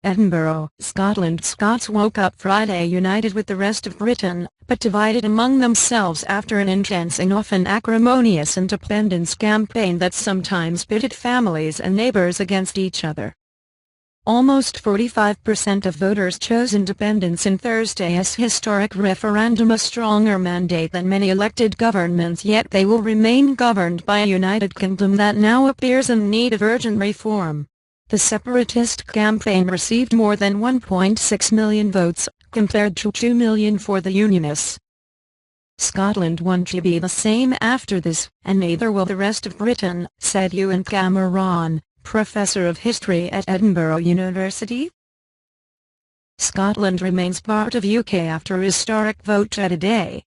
Edinburgh, Scotland. Scots woke up Friday united with the rest of Britain, but divided among themselves after an intense and often acrimonious independence campaign that sometimes pitted families and neighbours against each other. Almost 45% of voters chose independence in Thursday's historic referendum, a stronger mandate than many elected governments, yet they will remain governed by a United Kingdom that now appears in need of urgent reform. The separatist campaign received more than 1.6 million votes, compared to 2 million for the Unionists. Scotland won't be the same after this, and neither will the rest of Britain, said Ewan Cameron, Professor of History at Edinburgh University. Scotland remains part of UK after a historic vote today.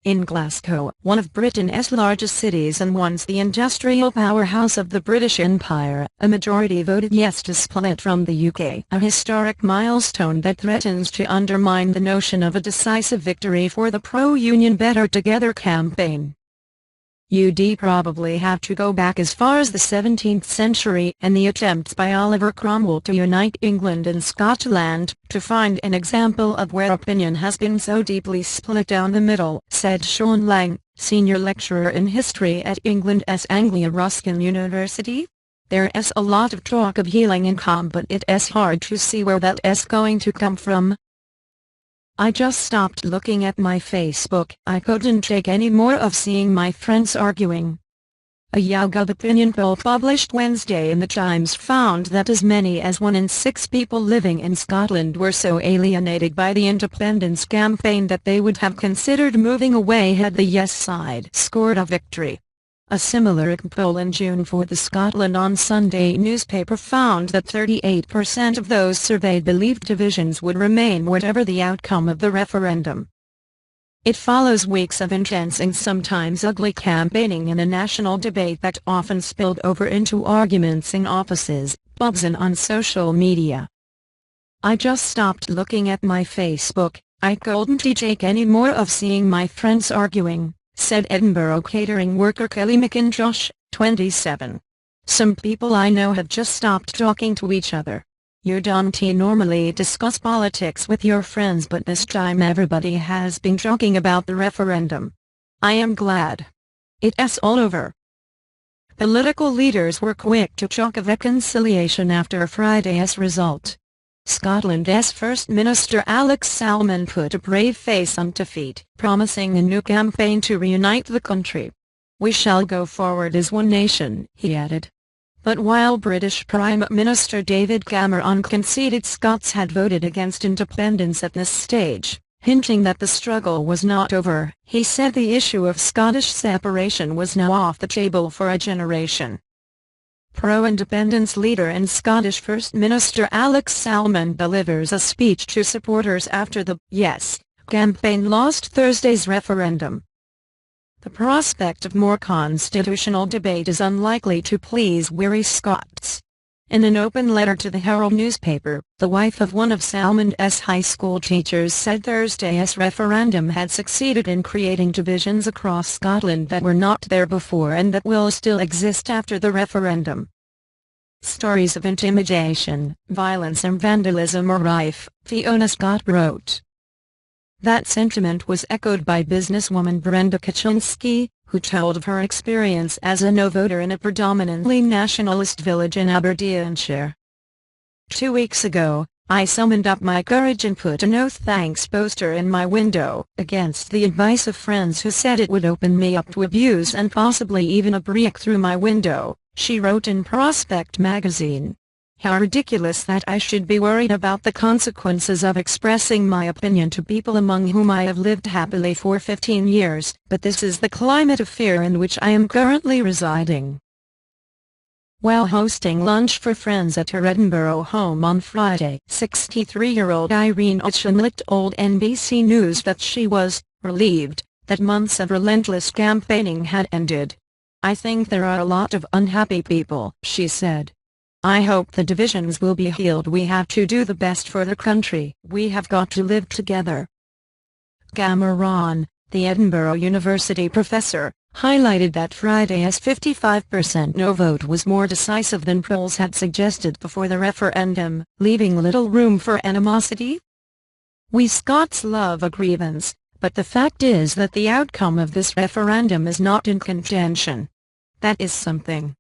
In Glasgow, one of Britain's largest cities and once the industrial powerhouse of the British Empire, a majority voted yes to split from the UK, a historic milestone that threatens to undermine the notion of a decisive victory for the pro-Union Better Together campaign. You'd probably have to go back as far as the 17th century and the attempts by Oliver Cromwell to unite England and Scotland to find an example of where opinion has been so deeply split down the middle, said Sean Lang, senior lecturer in history at England's Anglia Ruskin University. There's a lot of talk of healing and calm, but it's hard to see where that's going to come from. I just stopped looking at my Facebook. I couldn't take any more of seeing my friends arguing. A YouGov opinion poll published Wednesday in the Times found that as many as 1 in 6 people living in Scotland were so alienated by the independence campaign that they would have considered moving away had the yes side scored a victory. A similar poll in June for the Scotland on Sunday newspaper found that 38% of those surveyed believed divisions would remain whatever the outcome of the referendum. It follows weeks of intense and sometimes ugly campaigning in a national debate that often spilled over into arguments in offices, pubs and on social media. I just stopped looking at my Facebook. I couldn't take any more of seeing my friends arguing, said Edinburgh catering worker Kelly McIntosh, 27. Some people I know have just stopped talking to each other. You don't normally discuss politics with your friends, but this time everybody has been talking about the referendum. I am glad it's all over. Political leaders were quick to talk of reconciliation after Friday's result. Scotland's First Minister Alex Salmond put a brave face on defeat, promising a new campaign to reunite the country. We shall go forward as one nation, he added. But while British Prime Minister David Cameron conceded Scots had voted against independence at this stage, hinting that the struggle was not over, he said the issue of Scottish separation was now off the table for a generation. Pro-independence leader and Scottish First Minister Alex Salmond delivers a speech to supporters after the Yes campaign lost Thursday's referendum. The prospect of more constitutional debate is unlikely to please weary Scots. In an open letter to the Herald newspaper, the wife of one of Salmond's high school teachers said Thursday's referendum had succeeded in creating divisions across Scotland that were not there before and that will still exist after the referendum. Stories of intimidation, violence and vandalism are rife, Fiona Scott wrote. That sentiment was echoed by businesswoman Brenda Kaczynski, who told of her experience as a no-voter in a predominantly nationalist village in Aberdeenshire. 2 weeks ago, I summoned up my courage and put a no thanks poster in my window, against the advice of friends who said it would open me up to abuse and possibly even a break through my window, she wrote in Prospect magazine. How ridiculous that I should be worried about the consequences of expressing my opinion to people among whom I have lived happily for 15 years, but this is the climate of fear in which I am currently residing. While hosting lunch for friends at her Edinburgh home on Friday, 63-year-old Irene O'Chanlett told NBC News that she was relieved that months of relentless campaigning had ended. I think there are a lot of unhappy people, she said. I hope the divisions will be healed. We have to do the best for the country. We have got to live together. Cameron, the Edinburgh University professor, highlighted that Friday's 55% no vote was more decisive than polls had suggested before the referendum, leaving little room for animosity. "We Scots love a grievance, but the fact is that the outcome of this referendum is not in contention. That is something